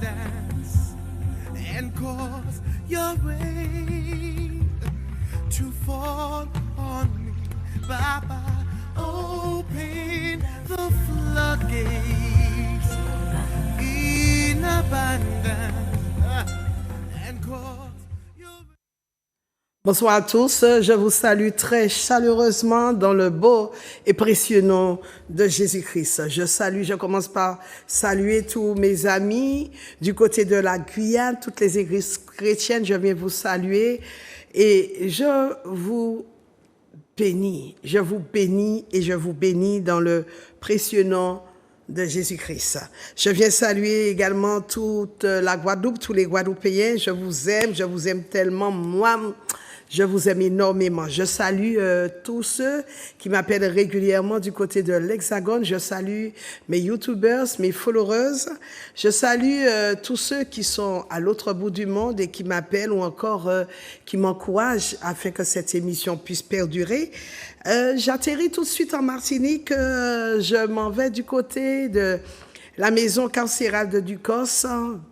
abundance and cause your rain to fall on me. Baba, open the floodgates in abundance and cause your rain. Bonsoir à tous, je vous salue très chaleureusement dans le beau et précieux nom de Jésus-Christ. Je commence par saluer tous mes amis du côté de la Guyane, toutes les églises chrétiennes, je viens vous saluer et je vous bénis et je vous bénis dans le précieux nom de Jésus-Christ. Je viens saluer également toute la Guadeloupe, tous les Guadeloupéens, je vous aime tellement, moi. Je vous aime énormément. Je salue tous ceux qui m'appellent régulièrement du côté de l'Hexagone. Je salue mes YouTubers, mes followers. Je salue tous ceux qui sont à l'autre bout du monde et qui m'appellent ou encore qui m'encouragent afin que cette émission puisse perdurer. J'atterris tout de suite en Martinique. Je m'en vais du côté de la maison carcérale de Ducos.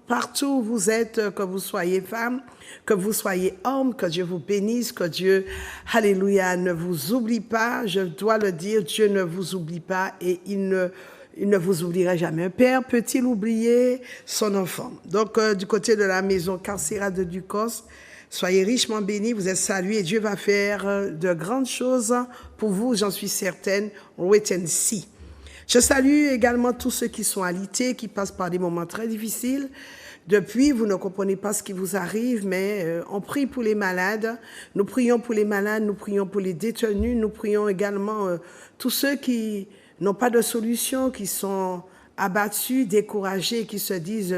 Partout où vous êtes, que vous soyez femme, que vous soyez homme, que Dieu vous bénisse, que Dieu, alléluia, ne vous oublie pas. Je dois le dire, Dieu ne vous oublie pas et il ne vous oubliera jamais. Un père peut-il oublier son enfant? Donc, du côté de la maison carcérale de Ducos, soyez richement bénis, vous êtes salués et Dieu va faire de grandes choses pour vous, j'en suis certaine. Wait and see. Je salue également tous ceux qui sont alités, qui passent par des moments très difficiles. Depuis, vous ne comprenez pas ce qui vous arrive, mais on prie pour les malades. Nous prions pour les malades, nous prions pour les détenus, nous prions également tous ceux qui n'ont pas de solution, qui sont abattus, découragés, qui se disent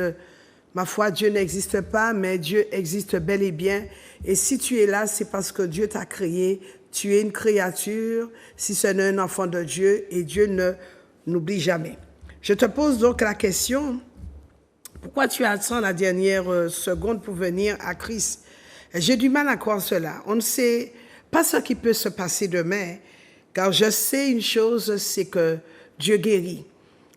ma foi, Dieu n'existe pas, mais Dieu existe bel et bien. Et si tu es là, c'est parce que Dieu t'a créé. Tu es une créature, si ce n'est un enfant de Dieu, et Dieu ne n'oublie jamais. Je te pose donc la question, pourquoi tu attends la dernière seconde pour venir à Christ? J'ai du mal à croire cela. On ne sait pas ce qui peut se passer demain, car je sais une chose, c'est que Dieu guérit.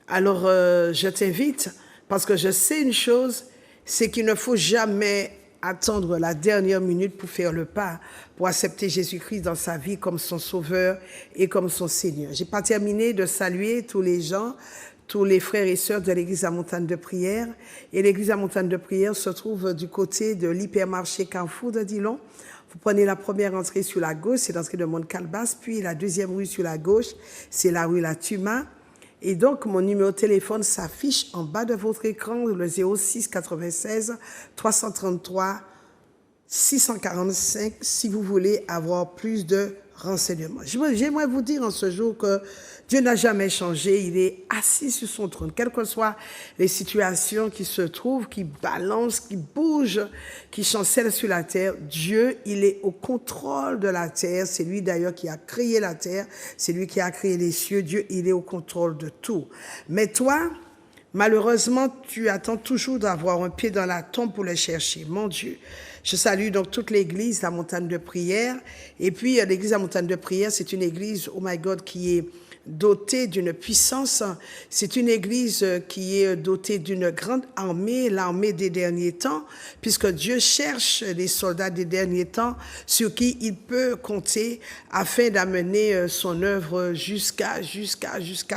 Alors, je t'invite, parce que je sais une chose, c'est qu'il ne faut jamais attendre la dernière minute pour faire le pas, pour accepter Jésus-Christ dans sa vie comme son sauveur et comme son Seigneur. J'ai pas terminé de saluer tous les gens, tous les frères et sœurs de l'église à Montagne de Prière. Et l'église à Montagne de Prière se trouve du côté de l'hypermarché Carrefour de Dillon. Vous prenez la première entrée sur la gauche, c'est l'entrée de Mont-Calebasse, puis la deuxième rue sur la gauche, c'est la rue La Tuma. Et donc, mon numéro de téléphone s'affiche en bas de votre écran, le 06 96 333 645, si vous voulez avoir plus de renseignements. J'aimerais vous dire en ce jour que Dieu n'a jamais changé. Il est assis sur son trône. Quelles que soient les situations qui se trouvent, qui balancent, qui bougent, qui chancellent sur la terre, Dieu, il est au contrôle de la terre. C'est lui d'ailleurs qui a créé la terre. C'est lui qui a créé les cieux. Dieu, il est au contrôle de tout. Mais toi, malheureusement, tu attends toujours d'avoir un pied dans la tombe pour le chercher. Mon Dieu. Je salue donc toute l'église, la Montagne de Prière. Et puis, l'église à Montagne de Prière, c'est une église, oh my God, qui est dotée d'une puissance. C'est une église qui est dotée d'une grande armée, l'armée des derniers temps, puisque Dieu cherche les soldats des derniers temps sur qui il peut compter afin d'amener son œuvre jusqu'à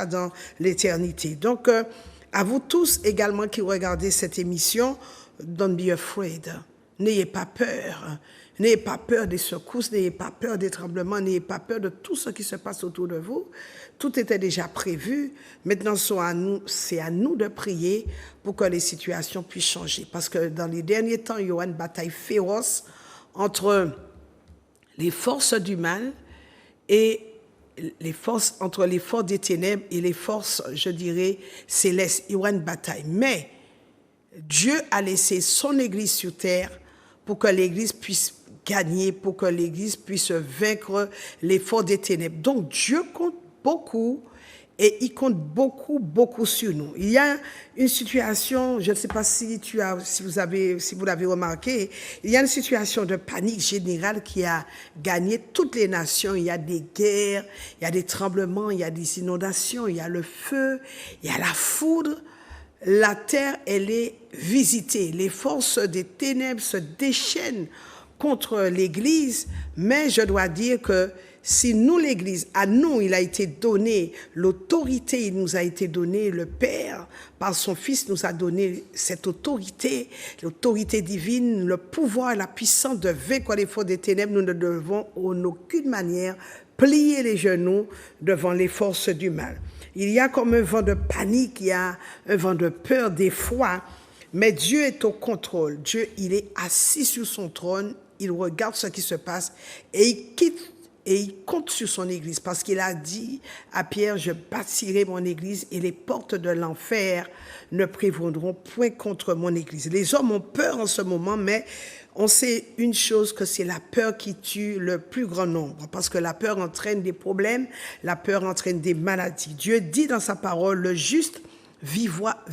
dans l'éternité. Donc, à vous tous également qui regardez cette émission, don't be afraid. N'ayez pas peur. N'ayez pas peur des secousses, n'ayez pas peur des tremblements, n'ayez pas peur de tout ce qui se passe autour de vous. Tout était déjà prévu. Maintenant, c'est à nous de prier pour que les situations puissent changer. Parce que dans les derniers temps, il y aura une bataille féroce entre les forces du mal et entre les forces des ténèbres et les forces, je dirais, célestes. Il y aura une bataille. Mais Dieu a laissé son Église sur terre pour que l'Église puisse gagner, pour que l'Église puisse vaincre les forces des ténèbres. Donc Dieu compte beaucoup et il compte beaucoup sur nous. Il y a une situation, je ne sais pas si vous l'avez remarqué, il y a une situation de panique générale qui a gagné toutes les nations. Il y a des guerres, il y a des tremblements, il y a des inondations, il y a le feu, il y a la foudre. la terre, elle est visitée. Les forces des ténèbres se déchaînent contre l'Église, mais je dois dire que si nous, l'Église, à nous, il a été donné l'autorité, il nous a été donné, le Père, par son Fils, nous a donné cette autorité, l'autorité divine, le pouvoir, la puissance de vaincre les forces des ténèbres, nous ne devons en aucune manière plier les genoux devant les forces du mal. Il y a comme un vent de panique, il y a un vent de peur des fois, mais Dieu est au contrôle. Dieu, il est assis sur son trône, il regarde ce qui se passe et il compte sur son Église parce qu'il a dit à Pierre, je bâtirai mon Église et les portes de l'enfer ne prévaudront point contre mon Église. Les hommes ont peur en ce moment, mais on sait une chose, que c'est la peur qui tue le plus grand nombre, parce que la peur entraîne des problèmes, la peur entraîne des maladies. Dieu dit dans sa parole, le juste vivra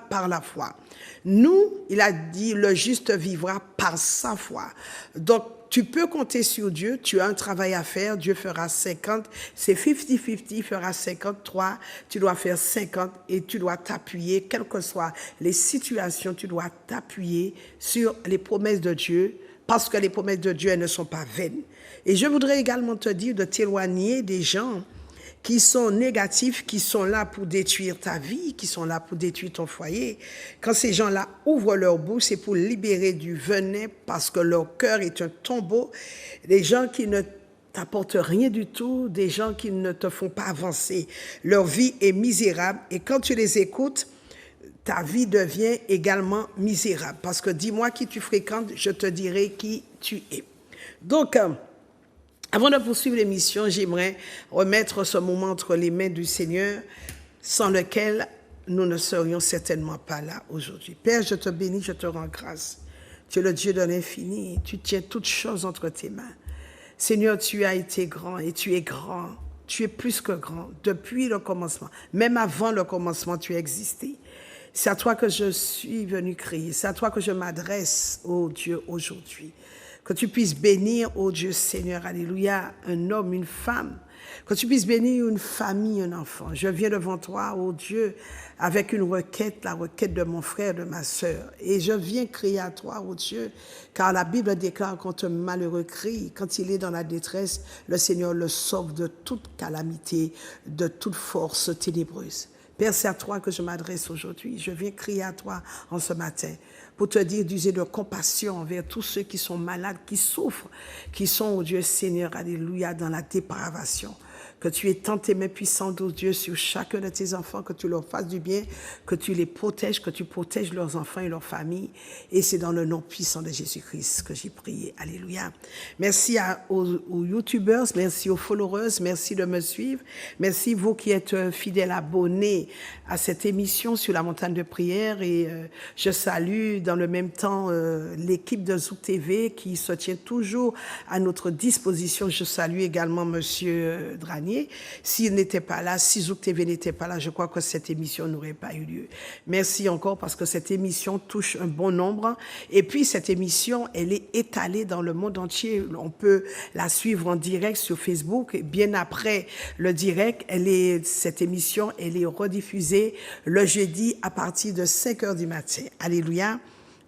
par la foi. Nous, il a dit, le juste vivra par sa foi. Donc, tu peux compter sur Dieu, tu as un travail à faire, Dieu fera 50, c'est 50-50, il fera 53, tu dois faire 50 et tu dois t'appuyer, quelles que soient les situations, tu dois t'appuyer sur les promesses de Dieu, parce que les promesses de Dieu, elles ne sont pas vaines. Et je voudrais également te dire de t'éloigner des gens qui sont négatifs, qui sont là pour détruire ta vie, qui sont là pour détruire ton foyer. Quand ces gens-là ouvrent leur bouche, c'est pour libérer du venin parce que leur cœur est un tombeau. Des gens qui ne t'apportent rien du tout, des gens qui ne te font pas avancer. Leur vie est misérable et quand tu les écoutes, ta vie devient également misérable. Parce que dis-moi qui tu fréquentes, je te dirai qui tu es. Donc, avant de poursuivre l'émission, j'aimerais remettre ce moment entre les mains du Seigneur, sans lequel nous ne serions certainement pas là aujourd'hui. Père, je te bénis, je te rends grâce. Tu es le Dieu de l'infini, tu tiens toutes choses entre tes mains. Seigneur, tu as été grand et tu es grand. Tu es plus que grand depuis le commencement. Même avant le commencement, tu as existé. C'est à toi que je suis venu crier. C'est à toi que je m'adresse, ô Dieu, aujourd'hui. Que tu puisses bénir, ô Dieu Seigneur, alléluia, un homme, une femme. Que tu puisses bénir une famille, un enfant. Je viens devant toi, ô Dieu, avec une requête, la requête de mon frère, de ma sœur. Et je viens crier à toi, ô Dieu, car la Bible déclare quand un malheureux crie, quand il est dans la détresse, le Seigneur le sauve de toute calamité, de toute force ténébreuse. Père, c'est à toi que je m'adresse aujourd'hui. Je viens crier à toi en ce matin pour te dire d'user de compassion envers tous ceux qui sont malades, qui souffrent, qui sont, ô Dieu Seigneur, alléluia, dans la dépravation. Que tu étends tes mains puissantes, ô Dieu, sur chacun de tes enfants, que tu leur fasses du bien, que tu les protèges, que tu protèges leurs enfants et leurs familles. Et c'est dans le nom puissant de Jésus-Christ que j'ai prié. Alléluia. Merci aux YouTubers, merci aux followers, merci de me suivre. Merci vous qui êtes fidèles abonnés à cette émission sur la montagne de prière. Et je salue dans le même temps l'équipe de Zouk TV qui se tient toujours à notre disposition. Je salue également Monsieur Dranier. S'il n'était pas là, si Zouk TV n'était pas là, je crois que cette émission n'aurait pas eu lieu. Merci encore parce que cette émission touche un bon nombre. Et puis cette émission, elle est étalée dans le monde entier. On peut la suivre en direct sur Facebook. Et bien après le direct, cette émission, elle est rediffusée le jeudi à partir de 5h du matin. Alléluia.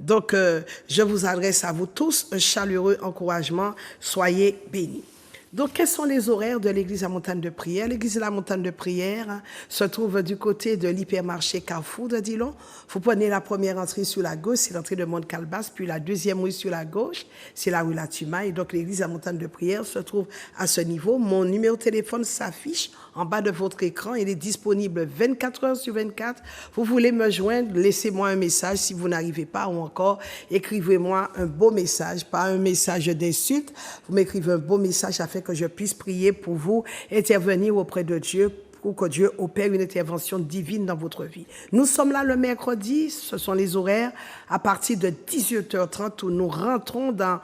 Donc, je vous adresse à vous tous un chaleureux encouragement. Soyez bénis. Donc, quels sont les horaires de l'église La Montagne de Prière? L'église de La Montagne de Prière se trouve du côté de l'hypermarché Carrefour de Dillon. Vous prenez la première entrée sur la gauche, c'est l'entrée de Mont-Calebasse, puis la deuxième rue sur la gauche, c'est la rue La Tumaille. Donc, l'église La Montagne de Prière se trouve à ce niveau. Mon numéro de téléphone s'affiche en bas de votre écran. Il est disponible 24 heures sur 24. Vous voulez me joindre, laissez-moi un message si vous n'arrivez pas ou encore écrivez-moi un beau message, pas un message d'insulte. Vous m'écrivez un beau message afin que je puisse prier pour vous, intervenir auprès de Dieu pour que Dieu opère une intervention divine dans votre vie. Nous sommes là le mercredi, ce sont les horaires à partir de 18h30 où nous rentrons dans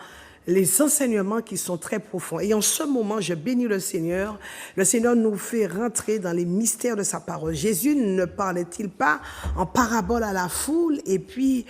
les enseignements qui sont très profonds. Et en ce moment, je bénis le Seigneur. Le Seigneur nous fait rentrer dans les mystères de sa parole. Jésus ne parlait-il pas en parabole à la foule et puis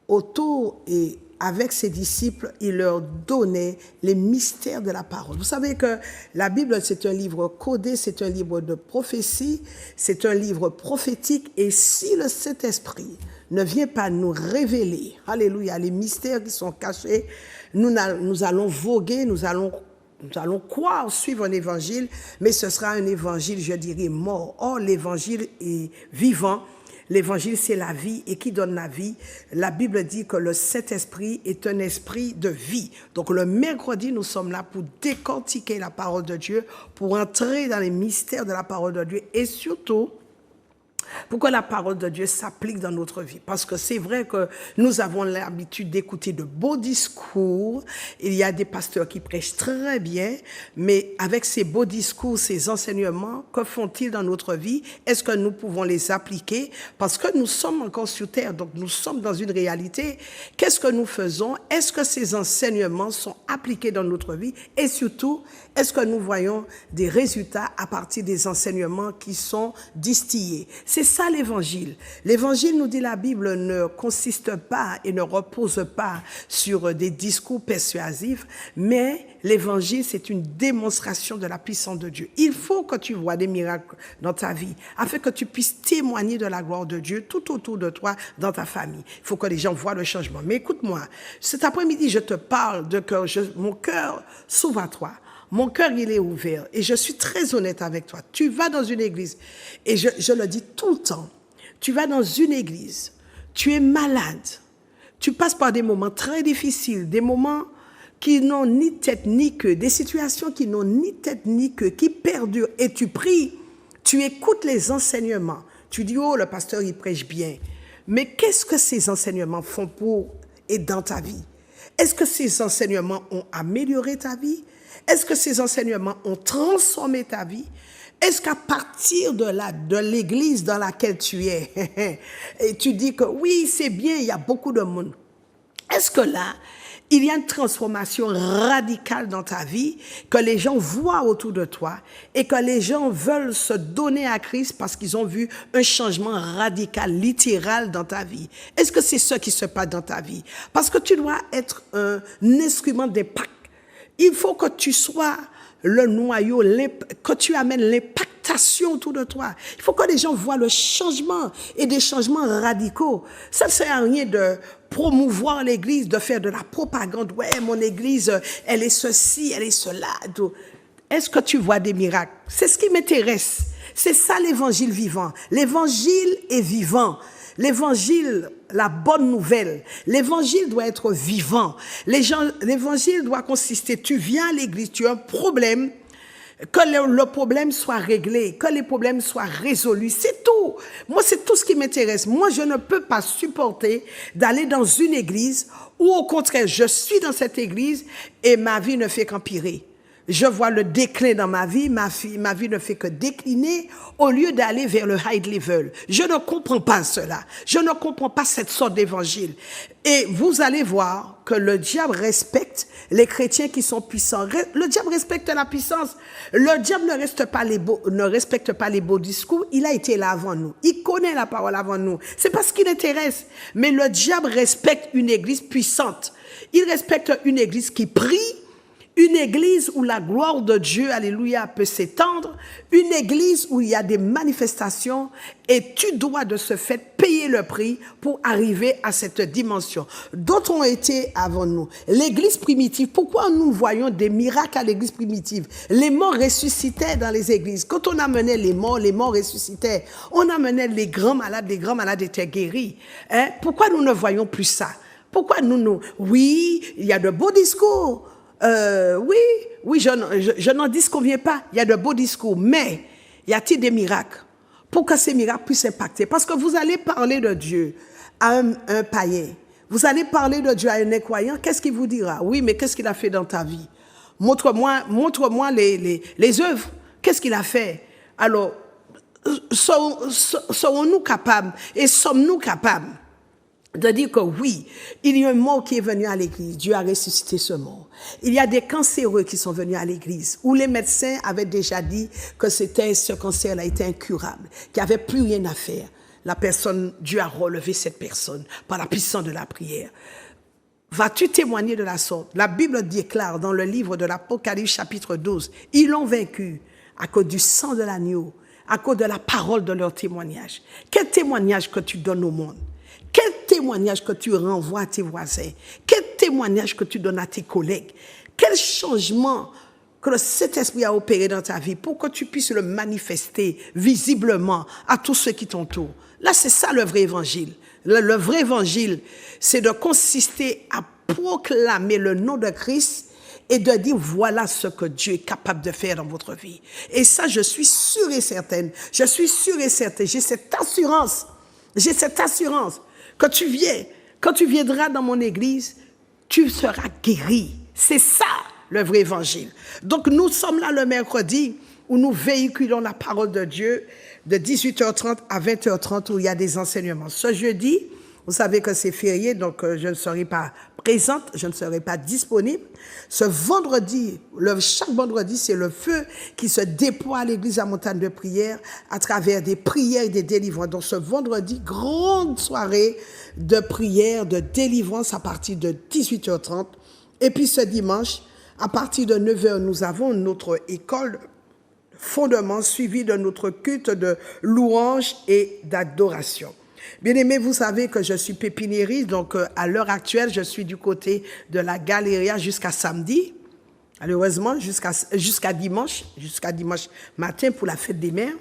autour et avec ses disciples, il leur donnait les mystères de la parole. Vous savez que la Bible, c'est un livre codé, c'est un livre de prophétie, c'est un livre prophétique. Et si le Saint-Esprit ne vient pas nous révéler, alléluia, les mystères qui sont cachés, nous allons voguer, nous allons croire, suivre un évangile, mais ce sera un évangile, je dirais, mort. Or, l'évangile est vivant. L'évangile, c'est la vie. Et qui donne la vie? La Bible dit que le Saint-Esprit est un esprit de vie. Donc, le mercredi, nous sommes là pour décortiquer la parole de Dieu, pour entrer dans les mystères de la parole de Dieu et surtout, pour que la parole de Dieu s'applique dans notre vie. Parce que c'est vrai que nous avons l'habitude d'écouter de beaux discours. Il y a des pasteurs qui prêchent très bien, mais avec ces beaux discours, ces enseignements, que font-ils dans notre vie? Est-ce que nous pouvons les appliquer? Parce que nous sommes encore sur terre, donc nous sommes dans une réalité. Qu'est-ce que nous faisons? Est-ce que ces enseignements sont appliqués dans notre vie? Et surtout, est-ce que nous voyons des résultats à partir des enseignements qui sont distillés? C'est ça l'évangile. L'évangile, nous dit la Bible, ne consiste pas et ne repose pas sur des discours persuasifs, mais l'évangile, c'est une démonstration de la puissance de Dieu. Il faut que tu vois des miracles dans ta vie, afin que tu puisses témoigner de la gloire de Dieu tout autour de toi, dans ta famille. Il faut que les gens voient le changement. Mais écoute-moi, cet après-midi, je te parle de cœur, mon cœur s'ouvre à toi. Mon cœur, il est ouvert et je suis très honnête avec toi. Tu vas dans une église et je le dis tout le temps. Tu vas dans une église, tu es malade, tu passes par des moments très difficiles, des moments qui n'ont ni tête ni queue, des situations qui n'ont ni tête ni queue, qui perdurent et tu pries, tu écoutes les enseignements. Tu dis, oh, le pasteur, il prêche bien. Mais qu'est-ce que ces enseignements font pour et dans ta vie? Est-ce que ces enseignements ont amélioré ta vie? Est-ce que ces enseignements ont transformé ta vie? Est-ce qu'à partir de l'église dans laquelle tu es, et tu dis que oui, c'est bien, il y a beaucoup de monde. Est-ce que là, il y a une transformation radicale dans ta vie, que les gens voient autour de toi et que les gens veulent se donner à Christ parce qu'ils ont vu un changement radical, littéral dans ta vie? Est-ce que c'est ce qui se passe dans ta vie? Parce que tu dois être un instrument d'impact. Il faut que tu sois le noyau, que tu amènes l'impactation autour de toi. Il faut que les gens voient le changement et des changements radicaux. Ça ne sert à rien de promouvoir l'église, de faire de la propagande. Ouais, mon église, elle est ceci, elle est cela. Est-ce que tu vois des miracles? C'est ce qui m'intéresse. C'est ça l'évangile vivant. L'évangile est vivant. L'évangile, la bonne nouvelle, l'évangile doit être vivant. L'évangile doit consister, tu viens à l'église, tu as un problème, que le problème soit réglé, que les problèmes soient résolus, c'est tout. Moi, c'est tout ce qui m'intéresse. Moi, je ne peux pas supporter d'aller dans une église où, au contraire, je suis dans cette église et ma vie ne fait qu'empirer. Je vois le déclin dans ma vie ne fait que décliner au lieu d'aller vers le high level. Je ne comprends pas cela. Je ne comprends pas cette sorte d'évangile. Et vous allez voir que le diable respecte les chrétiens qui sont puissants. Le diable respecte la puissance. Le diable ne respecte pas les beaux discours. Il a été là avant nous. Il connaît la parole avant nous. C'est pas ce qui l'intéresse. Mais le diable respecte une église puissante. Il respecte une église qui prie. Une église où la gloire de Dieu, alléluia, peut s'étendre. Une église où il y a des manifestations et tu dois de ce fait payer le prix pour arriver à cette dimension. D'autres ont été avant nous. L'église primitive, pourquoi nous voyons des miracles à l'église primitive? Les morts ressuscitaient dans les églises. Quand on amenait les morts ressuscitaient. On amenait les grands malades étaient guéris. Pourquoi nous ne voyons plus ça? Pourquoi oui, il y a de beaux discours. Oui, je n'en disconviens pas. Il y a de beaux discours, mais y a-t-il des miracles pour que ces miracles puissent impacter? Parce que vous allez parler de Dieu à un païen. Vous allez parler de Dieu à un incroyant. Qu'est-ce qu'il vous dira? Oui, mais qu'est-ce qu'il a fait dans ta vie? Montre-moi les œuvres. Qu'est-ce qu'il a fait? Alors, serons-nous capables et sommes-nous capables de dire que oui, il y a un mort qui est venu à l'église, Dieu a ressuscité ce mort. Il y a des cancéreux qui sont venus à l'église, où les médecins avaient déjà dit que ce cancer-là était incurable, qu'il n'y avait plus rien à faire. Dieu a relevé cette personne par la puissance de la prière. Vas-tu témoigner de la sorte? La Bible déclare dans le livre de l'Apocalypse chapitre 12, ils l'ont vaincu à cause du sang de l'agneau, à cause de la parole de leur témoignage. Quel témoignage que tu donnes au monde? Quel témoignage que tu renvoies à tes voisins? Quel témoignage que tu donnes à tes collègues? Quel changement que le Saint-Esprit a opéré dans ta vie pour que tu puisses le manifester visiblement à tous ceux qui t'entourent? Là, c'est ça le vrai évangile. Le vrai évangile, c'est de consister à proclamer le nom de Christ et de dire voilà ce que Dieu est capable de faire dans votre vie. Et ça, je suis sûre et certaine. Je suis sûre et certaine. J'ai cette assurance. J'ai cette assurance que quand tu viendras dans mon église, tu seras guéri. C'est ça le vrai évangile. Donc nous sommes là le mercredi où nous véhiculons la parole de Dieu de 18h30 à 20h30 où il y a des enseignements. Ce jeudi, vous savez que c'est férié, donc je ne serai pas présente, je ne serai pas disponible. Ce vendredi, chaque vendredi, c'est le feu qui se déploie à l'église à Montagne de Prière à travers des prières et des délivrances. Donc ce vendredi, grande soirée de prière, de délivrance à partir de 18h30. Et puis ce dimanche, à partir de 9h, nous avons notre école fondement suivi de notre culte de louange et d'adoration. Bien-aimés, vous savez que je suis pépiniériste, donc à l'heure actuelle, je suis du côté de la Galeria jusqu'à samedi, malheureusement jusqu'à dimanche matin pour la fête des mères.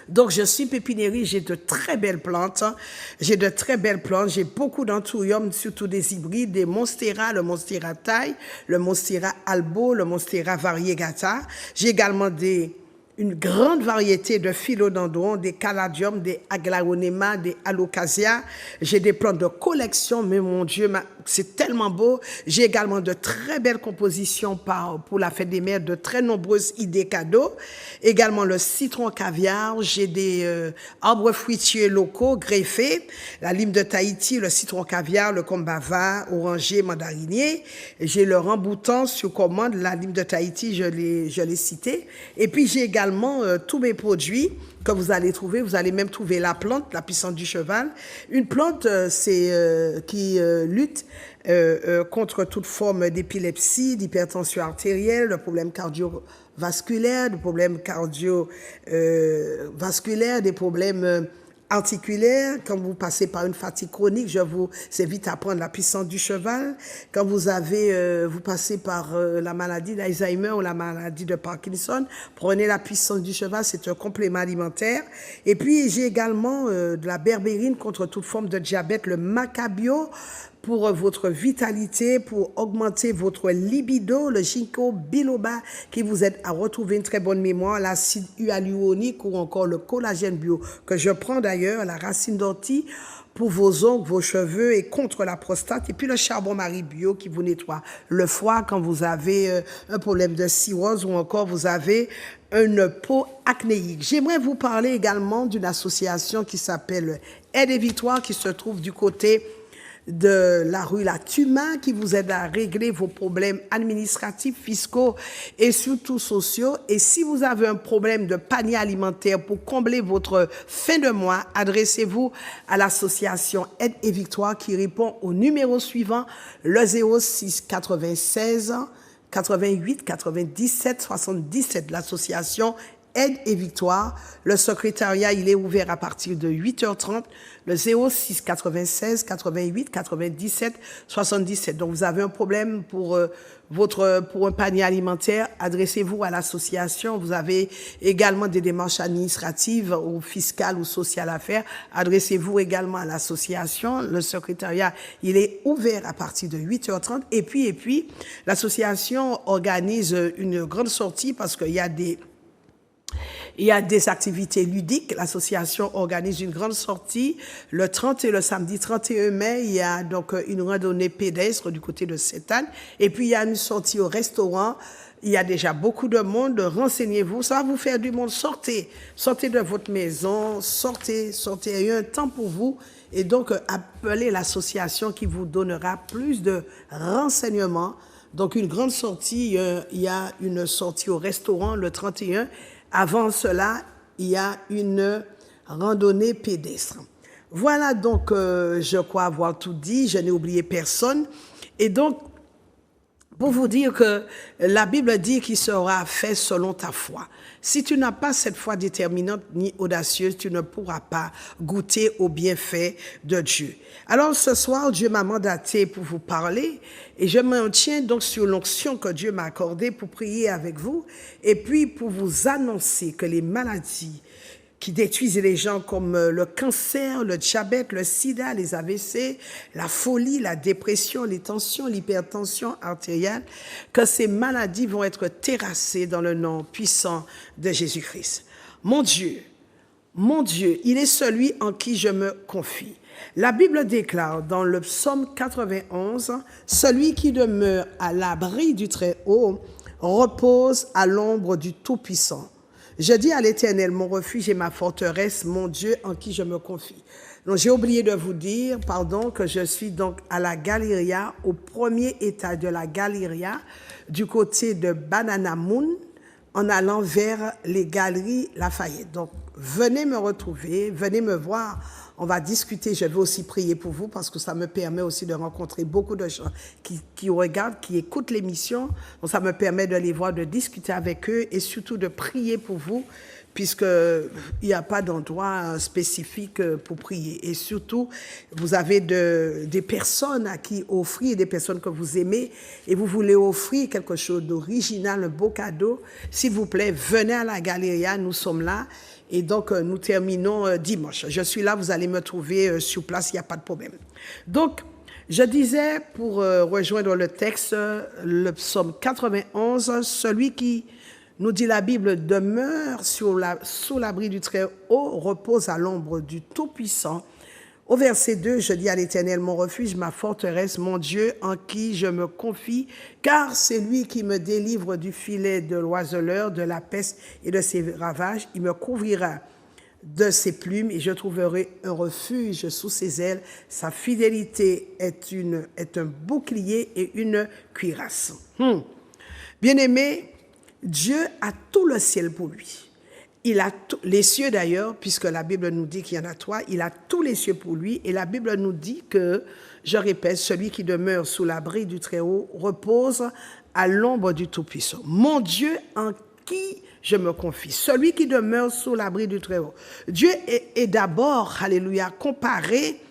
Donc, je suis pépiniériste, j'ai de très belles plantes. J'ai beaucoup d'anthurium, surtout des hybrides, des monstera, le monstera taille, le monstera albo, le monstera variegata. J'ai également une grande variété de philodendrons, des caladiums, des aglaonema, des alocasia. J'ai des plantes de collection, mais mon Dieu, c'est tellement beau. J'ai également de très belles compositions pour la fête des mères, de très nombreuses idées cadeaux. Également le citron caviar, j'ai des arbres fruitiers locaux greffés, la lime de Tahiti, le citron caviar, le combava, oranger, mandarinier. J'ai le ramboutan sur commande, la lime de Tahiti, je l'ai cité. Et puis j'ai également tous mes produits que vous allez trouver. Vous allez même trouver la plante, la puissance du cheval. Une plante qui lutte contre toute forme d'épilepsie, d'hypertension artérielle, de problèmes cardiovasculaires, des problèmes articulaires. Quand vous passez par une fatigue chronique, je vous invite à prendre la puissance du cheval. Quand vous passez par la maladie d'Alzheimer ou la maladie de Parkinson, prenez la puissance du cheval, c'est un complément alimentaire. Et puis, j'ai également de la berbérine contre toute forme de diabète, le macabio, pour votre vitalité, pour augmenter votre libido, le ginkgo biloba qui vous aide à retrouver une très bonne mémoire, l'acide hyaluronique ou encore le collagène bio que je prends d'ailleurs, la racine d'ortie pour vos ongles, vos cheveux et contre la prostate, et puis le charbon Marie bio qui vous nettoie le foie quand vous avez un problème de cirrhose ou encore vous avez une peau acnéique. J'aimerais vous parler également d'une association qui s'appelle Aide et Victoire qui se trouve du côté de la rue La Tuma qui vous aide à régler vos problèmes administratifs, fiscaux et surtout sociaux. Et si vous avez un problème de panier alimentaire pour combler votre fin de mois, adressez-vous à l'association Aide et Victoire qui répond au numéro suivant, le 06 96 88 97 77, l'association Aide et Victoire. Le secrétariat, il est ouvert à partir de 8h30, le 06 96 88 97 77. Donc, vous avez un problème pour un panier alimentaire, adressez-vous à l'association. Vous avez également des démarches administratives ou fiscales ou sociales à faire, adressez-vous également à l'association. Le secrétariat, il est ouvert à partir de 8h30. Et puis, l'association organise une grande sortie parce qu'il y a des activités ludiques. L'association organise une grande sortie le 30 et le samedi 31 mai. Il y a donc une randonnée pédestre du côté de Sainte-Anne. Et puis, il y a une sortie au restaurant. Il y a déjà beaucoup de monde. Renseignez-vous. Ça va vous faire du monde. Sortez de votre maison. Sortez. Il y a un temps pour vous. Et donc, appelez l'association qui vous donnera plus de renseignements. Donc, une grande sortie. Il y a une sortie au restaurant le 31. Avant cela, il y a une randonnée pédestre. Voilà donc, je crois avoir tout dit, je n'ai oublié personne. Et donc, pour vous dire que la Bible dit qu'il sera fait selon ta foi. Si tu n'as pas cette foi déterminante ni audacieuse, tu ne pourras pas goûter aux bienfaits de Dieu. Alors ce soir, Dieu m'a mandaté pour vous parler et je me tiens donc sur l'onction que Dieu m'a accordée pour prier avec vous et puis pour vous annoncer que les maladies qui détruisent les gens comme le cancer, le diabète, le sida, les AVC, la folie, la dépression, les tensions, l'hypertension artérielle, que ces maladies vont être terrassées dans le nom puissant de Jésus-Christ. Mon Dieu, il est celui en qui je me confie. La Bible déclare dans le psaume 91, « Celui qui demeure à l'abri du Très-Haut repose à l'ombre du Tout-Puissant. Je dis à l'Éternel, mon refuge et ma forteresse, mon Dieu en qui je me confie. » Donc, j'ai oublié de vous dire, que je suis donc à la Galeria, au premier étage de la Galeria, du côté de Banana Moon, en allant vers les Galeries Lafayette. Donc, venez me retrouver, venez me voir. On va discuter, je vais aussi prier pour vous parce que ça me permet aussi de rencontrer beaucoup de gens qui regardent, qui écoutent l'émission. Donc ça me permet de les voir, de discuter avec eux et surtout de prier pour vous puisqu'il n'y a pas d'endroit spécifique pour prier. Et surtout, vous avez des personnes à qui offrir, des personnes que vous aimez et vous voulez offrir quelque chose d'original, un beau cadeau. S'il vous plaît, venez à la Galeria, nous sommes là. Et donc, nous terminons dimanche. Je suis là, vous allez me trouver sur place, il n'y a pas de problème. Donc, je disais, pour rejoindre le texte, le psaume 91, celui qui, nous dit la Bible, demeure sous l'abri du Très-Haut, repose à l'ombre du Tout-Puissant. Au verset 2, je dis à l'Éternel, mon refuge, ma forteresse, mon Dieu en qui je me confie, car c'est lui qui me délivre du filet de l'oiseleur, de la peste et de ses ravages. Il me couvrira de ses plumes et je trouverai un refuge sous ses ailes. Sa fidélité est un bouclier et une cuirasse. Bien-aimé, Dieu a tout le ciel pour lui. Il a les cieux d'ailleurs, puisque la Bible nous dit qu'il y en a trois, il a tous les cieux pour lui. Et la Bible nous dit que, je répète, celui qui demeure sous l'abri du Très-Haut repose à l'ombre du Tout-Puissant. Mon Dieu en qui je me confie, celui qui demeure sous l'abri du Très-Haut. Dieu est d'abord, alléluia, comparé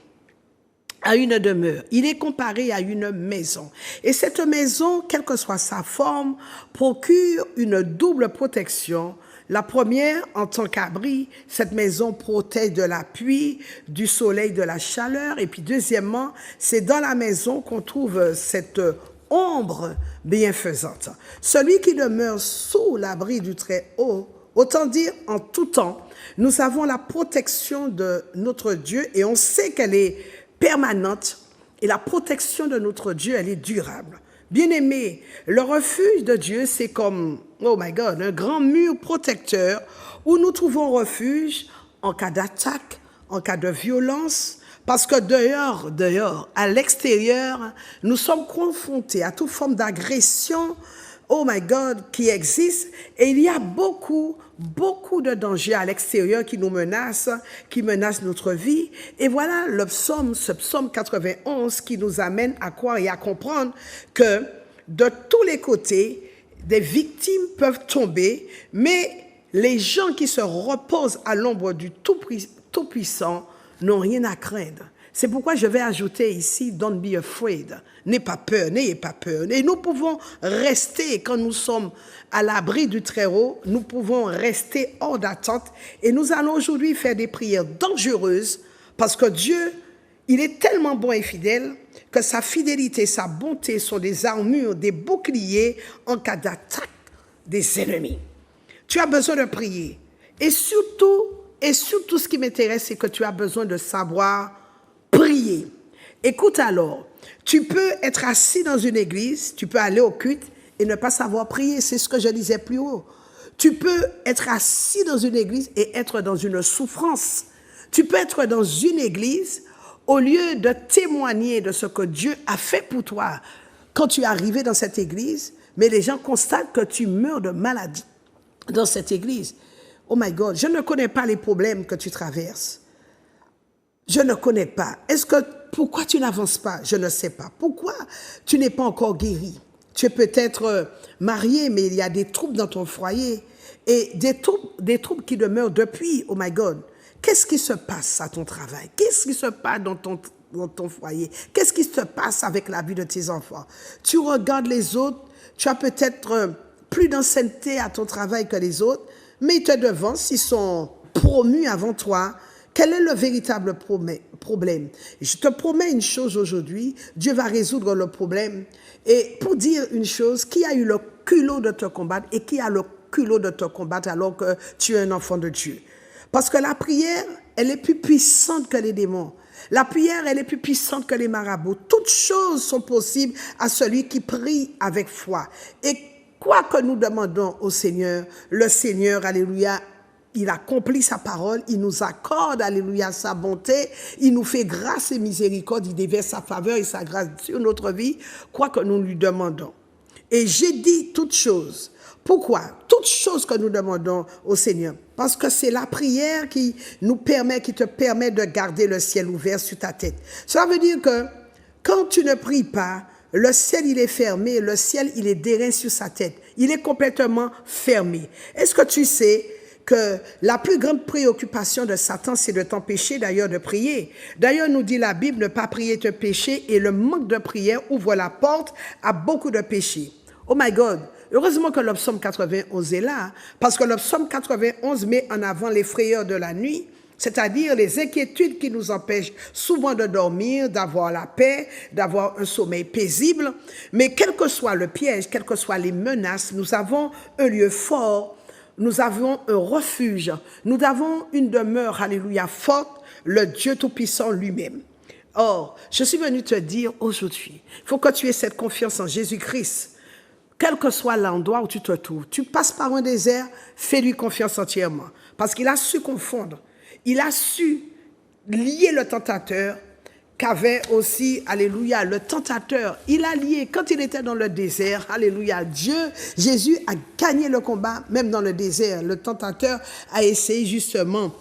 à une demeure. Il est comparé à une maison. Et cette maison, quelle que soit sa forme, procure une double protection. La première, en tant qu'abri, cette maison protège de la pluie, du soleil, de la chaleur. Et puis deuxièmement, c'est dans la maison qu'on trouve cette ombre bienfaisante. Celui qui demeure sous l'abri du Très-Haut, autant dire en tout temps, nous avons la protection de notre Dieu et on sait qu'elle est permanente et la protection de notre Dieu, elle est durable. Bien-aimé, le refuge de Dieu, c'est comme, oh my God, un grand mur protecteur où nous trouvons refuge en cas d'attaque, en cas de violence, parce que dehors, à l'extérieur, nous sommes confrontés à toute forme d'agression, oh my God, qui existe. Et il y a beaucoup de dangers à l'extérieur qui nous menacent, qui menacent notre vie. Et voilà ce psaume 91 qui nous amène à croire et à comprendre que de tous les côtés, des victimes peuvent tomber, mais les gens qui se reposent à l'ombre du Tout-Puissant n'ont rien à craindre. C'est pourquoi je vais ajouter ici, don't be afraid. N'ayez pas peur. Et nous pouvons rester, quand nous sommes à l'abri du Très-Haut, nous pouvons rester hors d'attente. Et nous allons aujourd'hui faire des prières dangereuses parce que Dieu, il est tellement bon et fidèle que sa fidélité, sa bonté sont des armures, des boucliers en cas d'attaque des ennemis. Tu as besoin de prier. Et surtout, ce qui m'intéresse, c'est que tu as besoin de savoir prier. Écoute alors, tu peux être assis dans une église, tu peux aller au culte et ne pas savoir prier, c'est ce que je disais plus haut. Tu peux être assis dans une église et être dans une souffrance. Tu peux être dans une église, au lieu de témoigner de ce que Dieu a fait pour toi quand tu es arrivé dans cette église, mais les gens constatent que tu meurs de maladie dans cette église. Oh my God, je ne connais pas les problèmes que tu traverses. Je ne connais pas. Pourquoi tu n'avances pas? Je ne sais pas. Pourquoi tu n'es pas encore guéri? Tu es peut-être marié, mais il y a des troubles dans ton foyer et des troubles qui demeurent depuis. Oh my God. Qu'est-ce qui se passe à ton travail? Qu'est-ce qui se passe dans ton foyer? Qu'est-ce qui se passe avec la vie de tes enfants? Tu regardes les autres, tu as peut-être plus d'ancienneté à ton travail que les autres, mais ils te devancent, ils sont promus avant toi. Quel est le véritable problème? Je te promets une chose aujourd'hui, Dieu va résoudre le problème. Et pour dire une chose, qui a eu le culot de te combattre et qui a le culot de te combattre alors que tu es un enfant de Dieu? Parce que la prière, elle est plus puissante que les démons. La prière, elle est plus puissante que les marabouts. Toutes choses sont possibles à celui qui prie avec foi. Et quoi que nous demandons au Seigneur, le Seigneur, alléluia, il accomplit sa parole, il nous accorde, alléluia, sa bonté, il nous fait grâce et miséricorde, il déverse sa faveur et sa grâce sur notre vie, quoi que nous lui demandons. Et j'ai dit toutes choses. Pourquoi? Toutes choses que nous demandons au Seigneur. Parce que c'est la prière qui te permet de garder le ciel ouvert sur ta tête. Cela veut dire que quand tu ne pries pas, le ciel, il est fermé, le ciel, il est d'airain sur sa tête. Il est complètement fermé. Est-ce que tu sais que la plus grande préoccupation de Satan, c'est de t'empêcher d'ailleurs de prier. D'ailleurs, nous dit la Bible, ne pas prier te pécher, et le manque de prière ouvre la porte à beaucoup de péchés. Oh my God! Heureusement que le psaume 91 est là, parce que le psaume 91 met en avant les frayeurs de la nuit, c'est-à-dire les inquiétudes qui nous empêchent souvent de dormir, d'avoir la paix, d'avoir un sommeil paisible. Mais quel que soit le piège, quelles que soient les menaces, nous avons un lieu fort, nous avons un refuge, nous avons une demeure, alléluia, forte, le Dieu Tout-Puissant lui-même. Or, je suis venu te dire aujourd'hui, il faut que tu aies cette confiance en Jésus-Christ. Quel que soit l'endroit où tu te trouves, tu passes par un désert, fais-lui confiance entièrement. Parce qu'il a su confondre, il a su lier le tentateur qu'avait aussi, alléluia, le tentateur. Il a lié, quand il était dans le désert, alléluia, Jésus a gagné le combat, même dans le désert. Le tentateur a essayé justement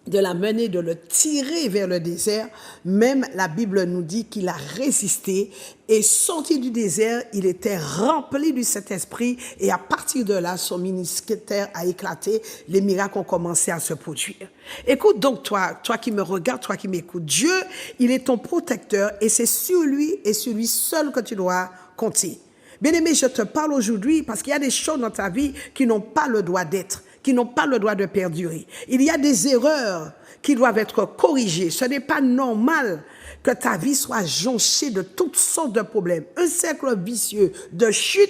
de l'amener, de le tirer vers le désert. Même la Bible nous dit qu'il a résisté et sorti du désert, il était rempli du Saint-Esprit et à partir de là, son ministère a éclaté, les miracles ont commencé à se produire. Écoute donc toi qui me regardes, toi qui m'écoutes, Dieu, il est ton protecteur et c'est sur lui et sur lui seul que tu dois compter. Bien-aimé, je te parle aujourd'hui parce qu'il y a des choses dans ta vie qui n'ont pas le droit d'être, qui n'ont pas le droit de perdurer. Il y a des erreurs qui doivent être corrigées. Ce n'est pas normal que ta vie soit jonchée de toutes sortes de problèmes. Un cercle vicieux de chute,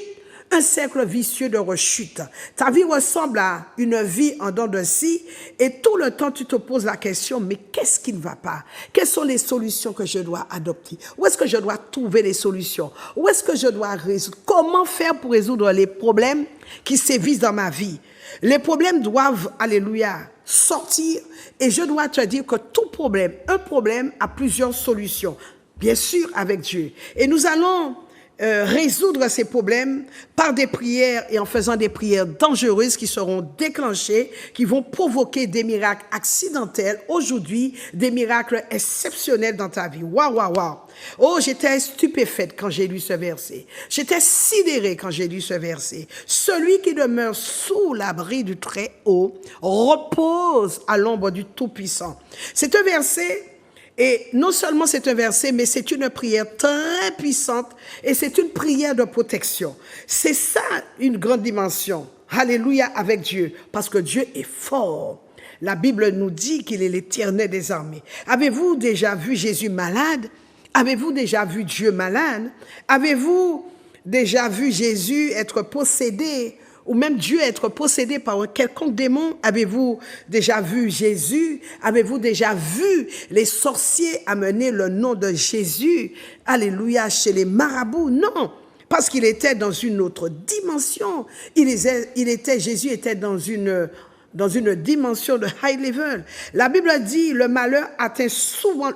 un cercle vicieux de rechute. Ta vie ressemble à une vie en dents de scie et tout le temps tu te poses la question, mais qu'est-ce qui ne va pas? Quelles sont les solutions que je dois adopter? Où est-ce que je dois trouver les solutions? Où est-ce que je dois résoudre? Comment faire pour résoudre les problèmes qui sévissent dans ma vie? Les problèmes doivent, alléluia, sortir et je dois te dire que tout problème, un problème a plusieurs solutions, bien sûr avec Dieu. Et nous allons résoudre ces problèmes par des prières et en faisant des prières dangereuses qui seront déclenchées, qui vont provoquer des miracles accidentels aujourd'hui, des miracles exceptionnels dans ta vie. Waouh, waouh, waouh. Oh, j'étais stupéfaite quand j'ai lu ce verset. J'étais sidérée quand j'ai lu ce verset. Celui qui demeure sous l'abri du Très-Haut repose à l'ombre du Tout-Puissant. C'est un verset. Et non seulement c'est un verset, mais c'est une prière très puissante et c'est une prière de protection. C'est ça une grande dimension. Alléluia avec Dieu, parce que Dieu est fort. La Bible nous dit qu'il est l'Éternel des armées. Avez-vous déjà vu Jésus malade? Avez-vous déjà vu Dieu malade? Avez-vous déjà vu Jésus être possédé? Ou même Dieu être possédé par un quelconque démon? Avez-vous déjà vu Jésus? Avez-vous déjà vu les sorciers amener le nom de Jésus? Alléluia, chez les marabouts? Non, parce qu'il était dans une autre dimension. Jésus était dans une dimension de high level. La Bible dit, le malheur atteint souvent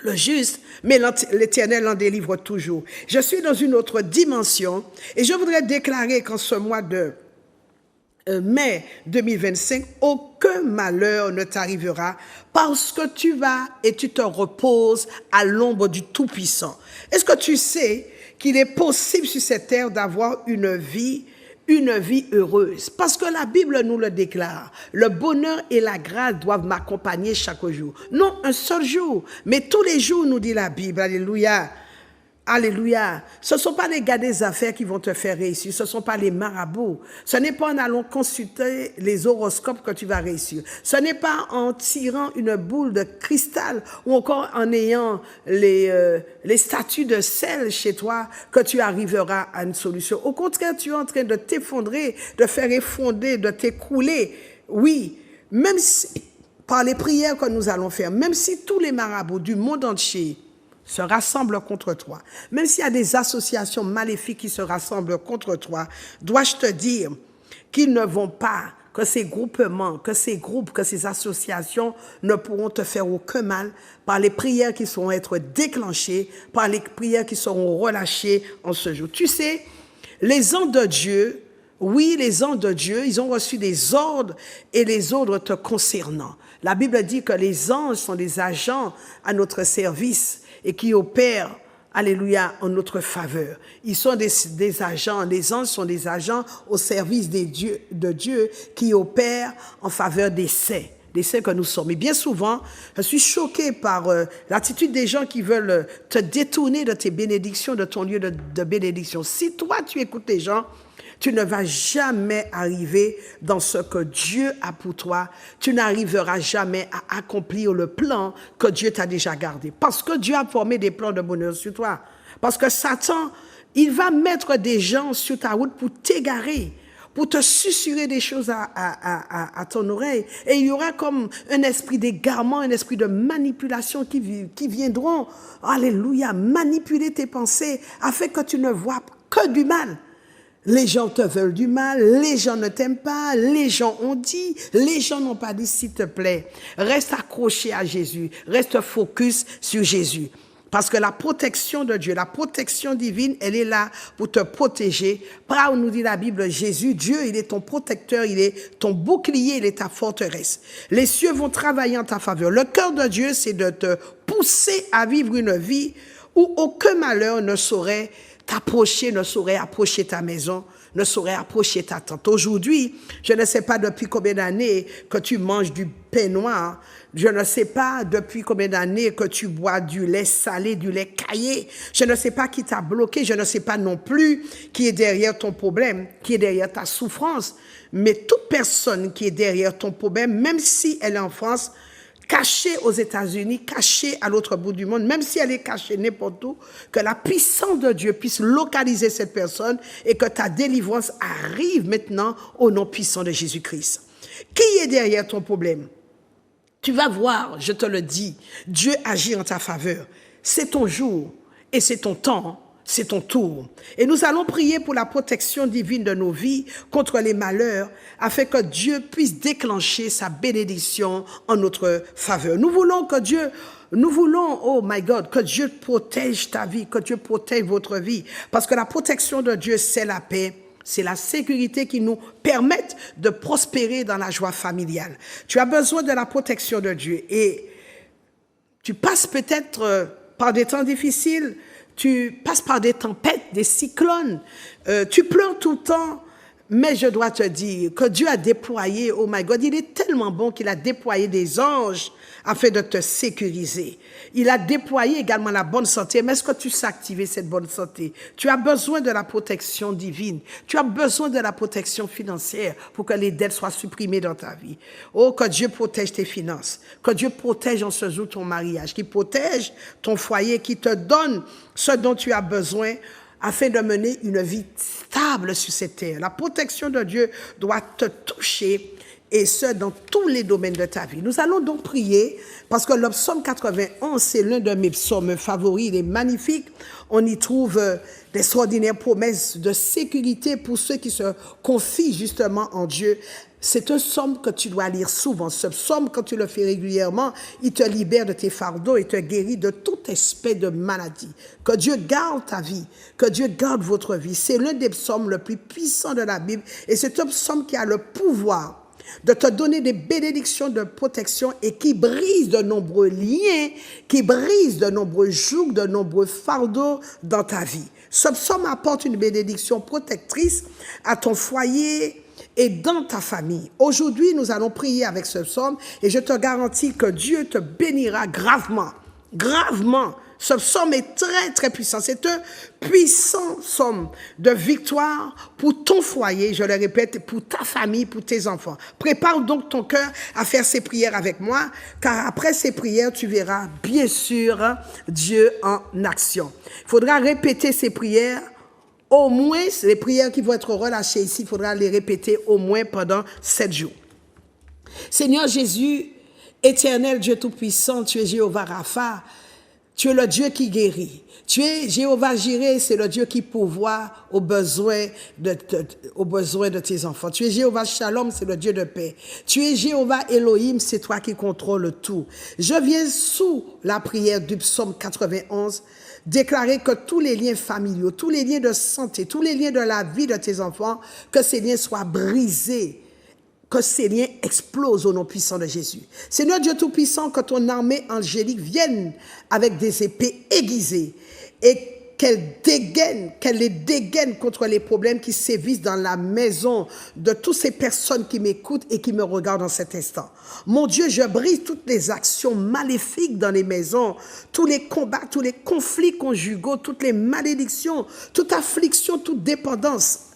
le juste, mais l'Éternel en délivre toujours. Je suis dans une autre dimension et je voudrais déclarer qu'en ce mois de mai 2025, aucun malheur ne t'arrivera parce que tu vas et tu te reposes à l'ombre du Tout-Puissant. Est-ce que tu sais qu'il est possible sur cette terre d'avoir une vie heureuse? Parce que la Bible nous le déclare. Le bonheur et la grâce doivent m'accompagner chaque jour. Non un seul jour, mais tous les jours, nous dit la Bible. Alléluia. Alléluia. Ce ne sont pas les gars des affaires qui vont te faire réussir. Ce ne sont pas les marabouts. Ce n'est pas en allant consulter les horoscopes que tu vas réussir. Ce n'est pas en tirant une boule de cristal ou encore en ayant les statues de sel chez toi que tu arriveras à une solution. Au contraire, tu es en train de t'effondrer, de faire effondrer, de t'écrouler. Oui, même si, par les prières que nous allons faire, même si tous les marabouts du monde entier se rassemblent contre toi, même s'il y a des associations maléfiques qui se rassemblent contre toi, dois-je te dire qu'ils ne vont pas, que ces groupements, que ces groupes, que ces associations ne pourront te faire aucun mal par les prières qui seront être déclenchées, par les prières qui seront relâchées en ce jour. Tu sais, les anges de Dieu, oui, les anges de Dieu, ils ont reçu des ordres et les ordres te concernant. La Bible dit que les anges sont des agents à notre service et qui opèrent, alléluia, en notre faveur. Ils sont des agents, les anges sont des agents au service de Dieu qui opèrent en faveur des saints que nous sommes. Et bien souvent, je suis choquée par l'attitude des gens qui veulent te détourner de tes bénédictions, de ton lieu de bénédiction. Si toi, tu écoutes les gens, tu ne vas jamais arriver dans ce que Dieu a pour toi. Tu n'arriveras jamais à accomplir le plan que Dieu t'a déjà gardé. Parce que Dieu a formé des plans de bonheur sur toi. Parce que Satan, il va mettre des gens sur ta route pour t'égarer, pour te susurrer des choses à ton oreille. Et il y aura comme un esprit d'égarement, un esprit de manipulation qui viendront, alléluia, manipuler tes pensées afin que tu ne vois que du mal. Les gens te veulent du mal, les gens ne t'aiment pas, les gens ont dit, les gens n'ont pas dit, s'il te plaît. Reste accroché à Jésus, reste focus sur Jésus. Parce que la protection de Dieu, la protection divine, elle est là pour te protéger. Par où nous dit la Bible, Jésus, Dieu, il est ton protecteur, il est ton bouclier, il est ta forteresse. Les cieux vont travailler en ta faveur. Le cœur de Dieu, c'est de te pousser à vivre une vie où aucun malheur ne saurait t'approcher, ne saurait approcher ta maison, ne saurait approcher ta tente. Aujourd'hui, je ne sais pas depuis combien d'années que tu manges du pain noir, je ne sais pas depuis combien d'années que tu bois du lait salé, du lait caillé, je ne sais pas qui t'a bloqué, je ne sais pas non plus qui est derrière ton problème, qui est derrière ta souffrance, mais toute personne qui est derrière ton problème, même si elle est en France, cachée aux États-Unis, cachée à l'autre bout du monde, même si elle est cachée n'importe où, que la puissance de Dieu puisse localiser cette personne et que ta délivrance arrive maintenant au nom puissant de Jésus-Christ. Qui est derrière ton problème? Tu vas voir, je te le dis, Dieu agit en ta faveur. C'est ton jour et c'est ton temps. C'est ton tour. Et nous allons prier pour la protection divine de nos vies contre les malheurs afin que Dieu puisse déclencher sa bénédiction en notre faveur. Nous voulons, oh my God, que Dieu protège ta vie, que Dieu protège votre vie. Parce que la protection de Dieu, c'est la paix. C'est la sécurité qui nous permet de prospérer dans la joie familiale. Tu as besoin de la protection de Dieu. Et tu passes peut-être par des temps difficiles. Tu passes par des tempêtes, des cyclones, tu pleures tout le temps, mais je dois te dire que Dieu a déployé, oh my God, il est tellement bon qu'il a déployé des anges afin de te sécuriser. Il a déployé également la bonne santé, mais est-ce que tu sais activer cette bonne santé? Tu as besoin de la protection divine, tu as besoin de la protection financière pour que les dettes soient supprimées dans ta vie. Oh, que Dieu protège tes finances, que Dieu protège en ce jour ton mariage, qu'il protège ton foyer, qu'il te donne ce dont tu as besoin afin de mener une vie stable sur cette terre. La protection de Dieu doit te toucher, et ce, dans tous les domaines de ta vie. Nous allons donc prier, parce que le psaume 91, c'est l'un de mes psaumes favoris, il est magnifique. On y trouve d'extraordinaires promesses de sécurité pour ceux qui se confient justement en Dieu. C'est un psaume que tu dois lire souvent. Ce psaume, quand tu le fais régulièrement, il te libère de tes fardeaux et te guérit de tout aspect de maladie. Que Dieu garde ta vie, que Dieu garde votre vie. C'est l'un des psaumes le plus puissants de la Bible et c'est un psaume qui a le pouvoir de te donner des bénédictions de protection et qui brise de nombreux liens, qui brise de nombreux jougs, de nombreux fardeaux dans ta vie. Ce psaume apporte une bénédiction protectrice à ton foyer et dans ta famille. Aujourd'hui, nous allons prier avec ce psaume et je te garantis que Dieu te bénira gravement. Gravement. Ce psaume est très, très puissant. C'est un puissant psaume de victoire pour ton foyer, je le répète, pour ta famille, pour tes enfants. Prépare donc ton cœur à faire ces prières avec moi, car après ces prières, tu verras bien sûr Dieu en action. Il faudra répéter ces prières, au moins, les prières qui vont être relâchées ici, il faudra les répéter au moins pendant 7 jours. Seigneur Jésus, éternel Dieu Tout-Puissant, tu es Jéhovah Rapha, tu es le Dieu qui guérit. Tu es Jéhovah Jireh, c'est le Dieu qui pourvoit aux besoins de tes enfants. Tu es Jéhovah Shalom, c'est le Dieu de paix. Tu es Jéhovah Elohim, c'est toi qui contrôles tout. Je viens sous la prière du psaume 91, déclarer que tous les liens familiaux, tous les liens de santé, tous les liens de la vie de tes enfants, que ces liens soient brisés, que ces liens explosent au nom puissant de Jésus. Seigneur Dieu Tout-Puissant, que ton armée angélique vienne avec des épées aiguisées et qu'elle les dégaine contre les problèmes qui sévissent dans la maison de toutes ces personnes qui m'écoutent et qui me regardent en cet instant. Mon Dieu, je brise toutes les actions maléfiques dans les maisons, tous les combats, tous les conflits conjugaux, toutes les malédictions, toute affliction, toute dépendance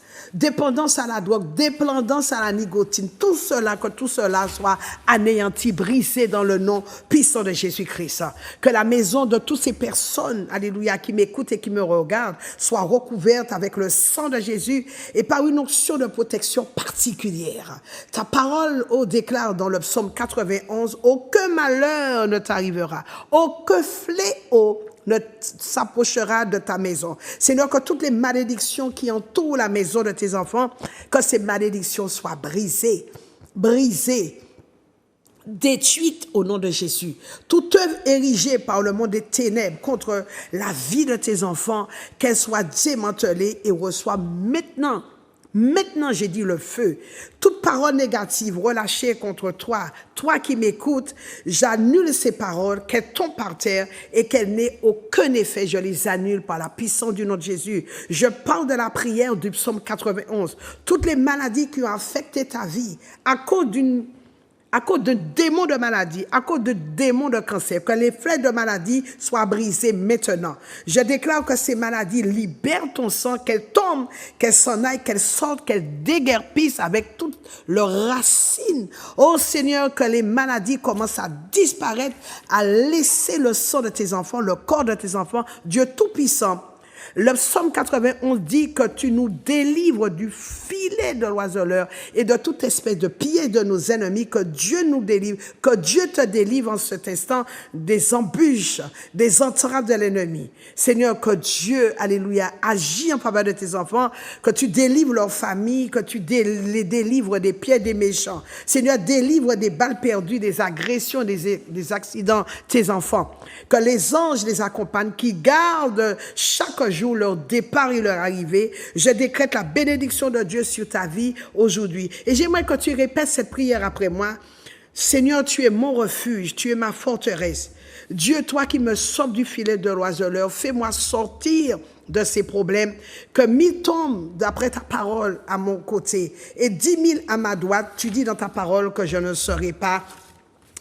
à la drogue, dépendance à la nicotine, tout cela, que tout cela soit anéanti, brisé dans le nom puissant de Jésus-Christ. Que la maison de toutes ces personnes, alléluia, qui m'écoutent et qui me regardent, soit recouverte avec le sang de Jésus et par une onction de protection particulière. Ta parole, déclare dans le psaume 91, aucun malheur ne t'arrivera, aucun fléau ne s'approchera de ta maison. Seigneur, que toutes les malédictions qui entourent la maison de tes enfants, que ces malédictions soient brisées, détruites au nom de Jésus. Toute œuvre érigée par le monde des ténèbres contre la vie de tes enfants, qu'elle soit démantelée et reçoit Maintenant, j'ai dit le feu. Toute parole négative relâchée contre toi, toi qui m'écoutes, j'annule ces paroles, qu'elles tombent par terre et qu'elles n'aient aucun effet. Je les annule par la puissance du nom de Jésus. Je parle de la prière du psaume 91. Toutes les maladies qui ont affecté ta vie à cause d'un démon de maladie, à cause de démon de cancer, que les flèches de maladie soient brisées maintenant. Je déclare que ces maladies libèrent ton sang, qu'elles tombent, qu'elles s'en aillent, qu'elles sortent, qu'elles déguerpissent avec toutes leurs racines. Oh Seigneur, que les maladies commencent à disparaître, à laisser le sang de tes enfants, le corps de tes enfants, Dieu Tout-Puissant. Le psaume 91 dit que tu nous délivres du filet de l'oiseleur et de toute espèce de piège de nos ennemis, que Dieu nous délivre, que Dieu te délivre en cet instant des embûches, des entraves de l'ennemi. Seigneur, que Dieu, alléluia, agit en faveur de tes enfants, que tu délivres leur famille, que tu les délivres des pièges des méchants. Seigneur, délivre des balles perdues, des agressions, des accidents, tes enfants. Que les anges les accompagnent, qui gardent chaque jour leur départ et leur arrivée. Je décrète la bénédiction de Dieu sur ta vie aujourd'hui. Et j'aimerais que tu répètes cette prière après moi. Seigneur, tu es mon refuge, tu es ma forteresse. Dieu, toi qui me sauves du filet de l'oiseleur, fais-moi sortir de ces problèmes, que 1000 tombent d'après ta parole à mon côté et 10 000 à ma droite. Tu dis dans ta parole que je ne serai pas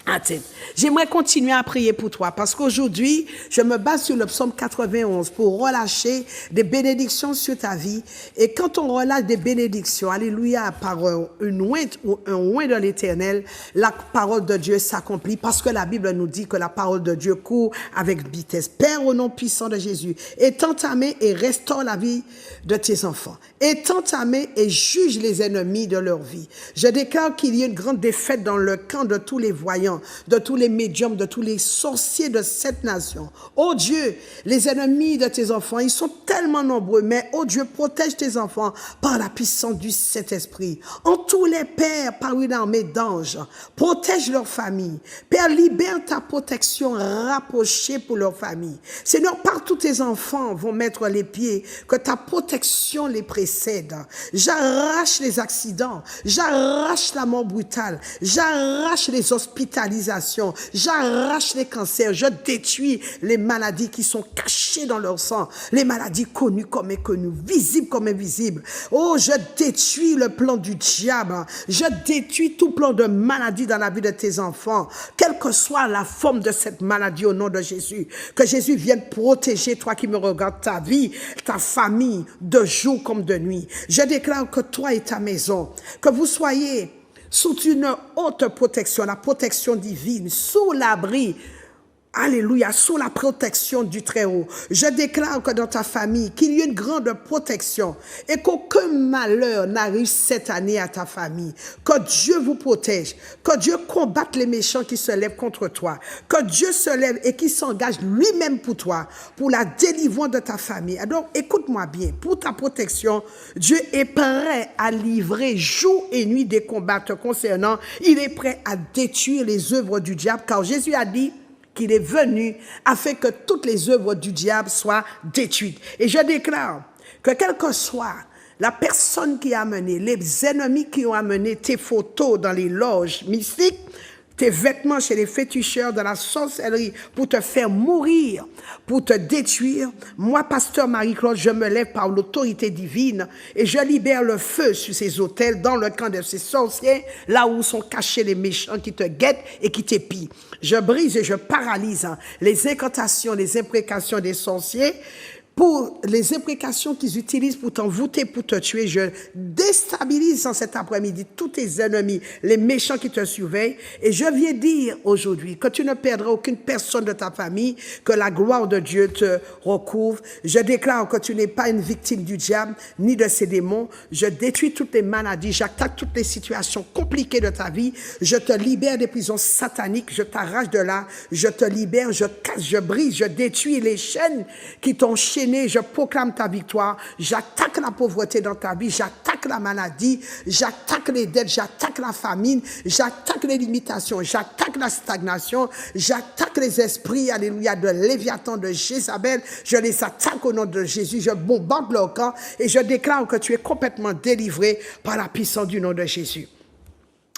atteinte. J'aimerais continuer à prier pour toi parce qu'aujourd'hui, je me base sur le psaume 91 pour relâcher des bénédictions sur ta vie. Et quand on relâche des bénédictions, alléluia, par une ouinte ou un oint de l'Éternel, la parole de Dieu s'accomplit parce que la Bible nous dit que la parole de Dieu court avec vitesse. Père, au nom puissant de Jésus, étends ta main et restaure la vie de tes enfants. Étends ta main et juge les ennemis de leur vie. Je déclare qu'il y a une grande défaite dans le camp de tous les voyants. voyants, de tous les médiums, de tous les sorciers de cette nation. Oh Dieu, les ennemis de tes enfants, ils sont tellement nombreux, mais oh Dieu, protège tes enfants par la puissance du Saint-Esprit. En tous les pères, par une armée d'anges, protège leur famille. Père, libère ta protection rapprochée pour leur famille. Seigneur, partout tes enfants vont mettre les pieds, que ta protection les précède. J'arrache les accidents, j'arrache la mort brutale, j'arrache les hospitalisations, j'arrache les cancers, je détruis les maladies qui sont cachées dans leur sang, les maladies connues comme inconnues, visibles comme invisibles. Oh, je détruis le plan du diable, je détruis tout plan de maladie dans la vie de tes enfants, quelle que soit la forme de cette maladie au nom de Jésus. Que Jésus vienne protéger, toi qui me regardes, ta vie, ta famille, de jour comme de nuit. Je déclare que toi et ta maison, que vous soyez sous une haute protection, la protection divine, sous l'abri, alléluia, sous la protection du Très-Haut. Je déclare que dans ta famille, qu'il y ait une grande protection et qu'aucun malheur n'arrive cette année à ta famille. Que Dieu vous protège, que Dieu combatte les méchants qui se lèvent contre toi, que Dieu se lève et qui s'engage lui-même pour toi, pour la délivrance de ta famille. Alors, écoute-moi bien, pour ta protection, Dieu est prêt à livrer jour et nuit des combats te concernant. Il est prêt à détruire les œuvres du diable, car Jésus a dit qu'il est venu afin que toutes les œuvres du diable soient détruites. Et je déclare que quelle que soit la personne qui a amené, les ennemis qui ont amené tes photos dans les loges mystiques, tes vêtements chez les féticheurs de la sorcellerie pour te faire mourir, pour te détruire. Moi, pasteur Marie-Claude, je me lève par l'autorité divine et je libère le feu sur ces autels dans le camp de ces sorciers, là où sont cachés les méchants qui te guettent et qui t'épient. Je brise et je paralyse les incantations, les imprécations des sorciers, pour les imprécations qu'ils utilisent pour t'envoûter, pour te tuer. Je déstabilise en cet après-midi tous tes ennemis, les méchants qui te surveillent. Et je viens dire aujourd'hui que tu ne perdras aucune personne de ta famille, que la gloire de Dieu te recouvre. Je déclare que tu n'es pas une victime du diable, ni de ses démons. Je détruis toutes les maladies, j'attaque toutes les situations compliquées de ta vie. Je te libère des prisons sataniques, je t'arrache de là, je te libère, je casse, je brise, je détruis les chaînes qui t'ont chaîné. Je proclame ta victoire, j'attaque la pauvreté dans ta vie, j'attaque la maladie, j'attaque les dettes, j'attaque la famine, j'attaque les limitations, j'attaque la stagnation, j'attaque les esprits, alléluia, de Léviathan, de Jézabel, je les attaque au nom de Jésus, je bombarde leur camp et je déclare que tu es complètement délivré par la puissance du nom de Jésus.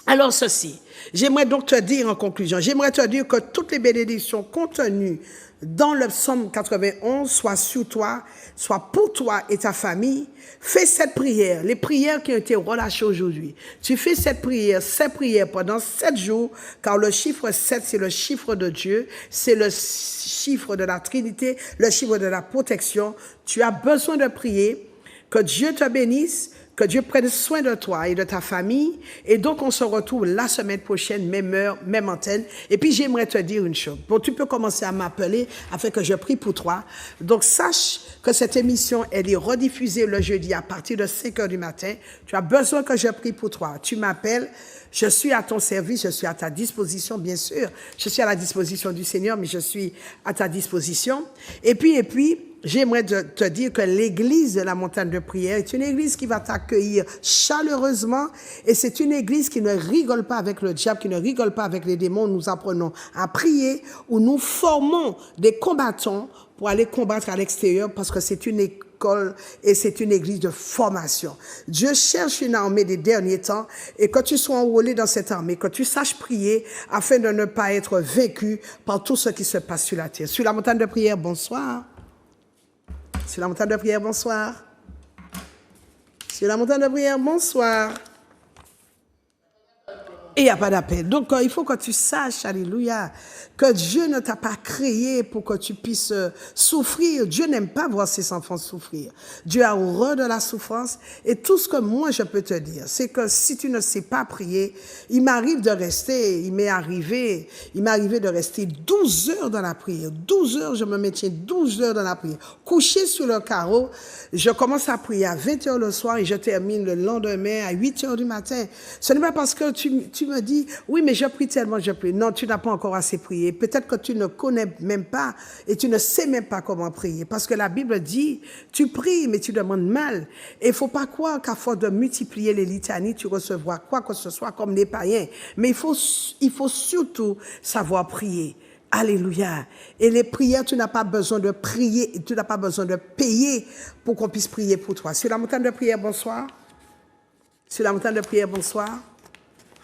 Alors ceci, j'aimerais donc te dire en conclusion, j'aimerais te dire que toutes les bénédictions contenues dans le psaume 91 soient sur toi, soient pour toi et ta famille. Fais cette prière, les prières qui ont été relâchées aujourd'hui. Tu fais cette prière pendant 7 jours, car le chiffre 7, c'est le chiffre de Dieu, c'est le chiffre de la Trinité, le chiffre de la protection. Tu as besoin de prier, que Dieu te bénisse, que Dieu prenne soin de toi et de ta famille. Et donc, on se retrouve la semaine prochaine, même heure, même antenne. Et puis, j'aimerais te dire une chose. Bon, tu peux commencer à m'appeler afin que je prie pour toi. Donc, sache que cette émission, elle est rediffusée le jeudi à partir de 5 heures du matin. Tu as besoin que je prie pour toi. Tu m'appelles. Je suis à ton service, je suis à ta disposition, bien sûr. Je suis à la disposition du Seigneur, mais je suis à ta disposition. Et puis, j'aimerais te dire que l'église de la montagne de prière est une église qui va t'accueillir chaleureusement et c'est une église qui ne rigole pas avec le diable, qui ne rigole pas avec les démons. Nous apprenons à prier où nous formons des combattants pour aller combattre à l'extérieur parce que c'est une école et c'est une église de formation. Dieu cherche une armée des derniers temps et que tu sois enrôlé dans cette armée, que tu saches prier afin de ne pas être vaincu par tout ce qui se passe sur la terre. Sur la montagne de prière, bonsoir. Sur la montagne de prière, bonsoir. Sur la montagne de prière, bonsoir. Et il n'y a pas d'appel. Donc, il faut que tu saches, alléluia, que Dieu ne t'a pas créé pour que tu puisses souffrir. Dieu n'aime pas voir ses enfants souffrir. Dieu a horreur de la souffrance. Et tout ce que moi, je peux te dire, c'est que si tu ne sais pas prier, il m'est arrivé de rester 12 heures dans la prière. 12 heures, je me maintiens 12 heures dans la prière. Couché sur le carreau, je commence à prier à 20 heures le soir et je termine le lendemain à 8 heures du matin. Ce n'est pas parce que tu tu me dis, oui, mais je prie tellement, je prie. Non, tu n'as pas encore assez prié. Peut-être que tu ne connais même pas et tu ne sais même pas comment prier. Parce que la Bible dit, tu pries, mais tu demandes mal. Et il ne faut pas croire qu'à force de multiplier les litanies, tu recevras quoi que ce soit comme les païens. Mais il faut surtout savoir prier. Alléluia. Et les prières, tu n'as pas besoin de prier, tu n'as pas besoin de payer pour qu'on puisse prier pour toi. Sur la montagne de prière, bonsoir. Sur la montagne de prière, bonsoir.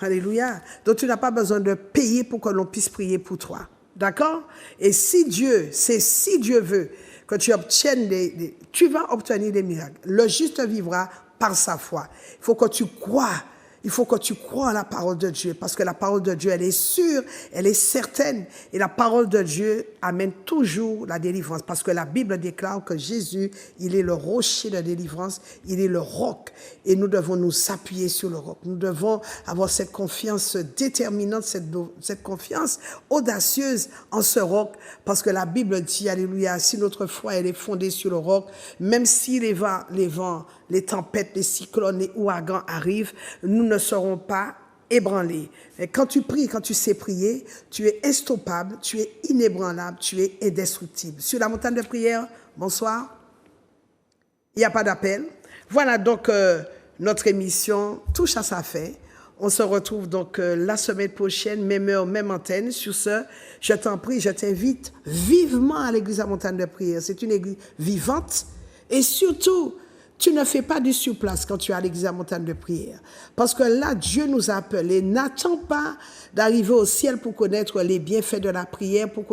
Alléluia. Donc tu n'as pas besoin de payer pour que l'on puisse prier pour toi. D'accord? Et si Dieu veut que tu obtiennes tu vas obtenir des miracles. Le juste vivra par sa foi. Il faut que tu crois. Il faut que tu crois à la parole de Dieu, parce que la parole de Dieu, elle est sûre, elle est certaine. Et la parole de Dieu amène toujours la délivrance, parce que la Bible déclare que Jésus, il est le rocher de délivrance, il est le roc. Et nous devons nous appuyer sur le roc. Nous devons avoir cette confiance déterminante, cette confiance audacieuse en ce roc, parce que la Bible dit, alléluia, si notre foi, elle est fondée sur le roc, même si les vents, les tempêtes, les cyclones, les ouragans arrivent, nous ne serons pas ébranlés. Et quand tu pries, quand tu sais prier, tu es instoppable, tu es inébranlable, tu es indestructible. Sur la montagne de prière, bonsoir. Il n'y a pas d'appel. Voilà donc notre émission touche à sa fin. On se retrouve donc la semaine prochaine, même heure, même antenne. Sur ce, je t'en prie, je t'invite vivement à l'église à montagne de prière. C'est une église vivante et surtout, tu ne fais pas du surplace quand tu es à l'église à montagne de prière. Parce que là, Dieu nous a appelés. N'attends pas d'arriver au ciel pour connaître les bienfaits de la prière, pour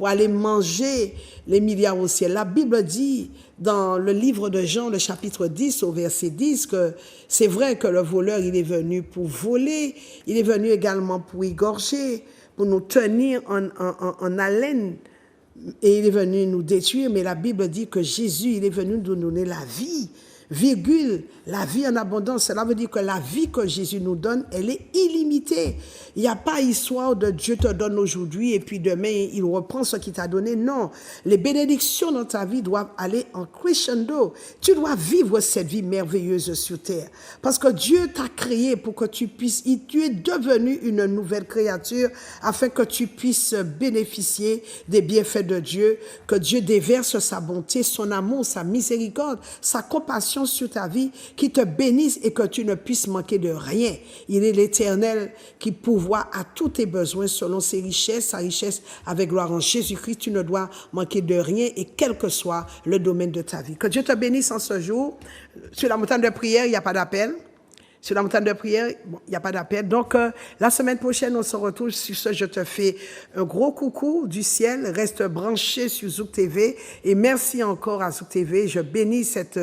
aller manger les milliards au ciel. La Bible dit dans le livre de Jean, le chapitre 10, au verset 10, que c'est vrai que le voleur, il est venu pour voler, il est venu également pour égorger, pour nous tenir en haleine. Et il est venu nous détruire, mais la Bible dit que Jésus, il est venu nous donner la vie, virgule, la vie en abondance. Cela veut dire que la vie que Jésus nous donne, elle est illimitée. Il n'y a pas histoire de Dieu te donne aujourd'hui et puis demain, il reprend ce qu'il t'a donné. Non, les bénédictions dans ta vie doivent aller en crescendo. Tu dois vivre cette vie merveilleuse sur terre. Parce que Dieu t'a créé pour que tu puisses, tu es devenu une nouvelle créature afin que tu puisses bénéficier des bienfaits de Dieu, que Dieu déverse sa bonté, son amour, sa miséricorde, sa compassion sur ta vie, qui te bénisse et que tu ne puisses manquer de rien. Il est l'Éternel qui pourvoit à tous tes besoins selon ses richesses, sa richesse avec gloire en Jésus-Christ. Tu ne dois manquer de rien et quel que soit le domaine de ta vie. Que Dieu te bénisse en ce jour. Sur la montagne de prière, il n'y a pas d'appel. Sur la montagne de prière, bon, il n'y a pas d'appel. Donc, la semaine prochaine, on se retrouve. Sur ce, je te fais un gros coucou du ciel. Reste branché sur Zouk TV. Et merci encore à Zouk TV. Je bénis cette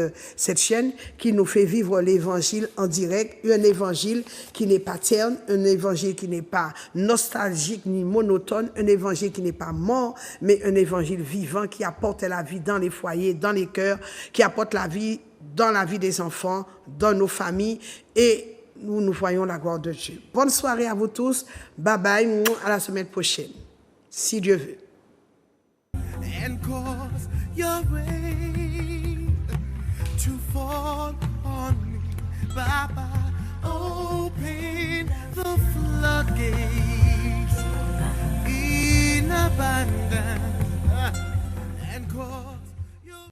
chaîne qui nous fait vivre l'évangile en direct. Un évangile qui n'est pas terne, un évangile qui n'est pas nostalgique ni monotone, un évangile qui n'est pas mort, mais un évangile vivant qui apporte la vie dans les foyers, dans les cœurs, qui apporte la vie dans la vie des enfants, dans nos familles, et nous voyons la gloire de Dieu. Bonne soirée à vous tous. Bye bye, à la semaine prochaine, si Dieu veut. And cause your rain to fall on me, Baba, open the floodgates in abundance and cause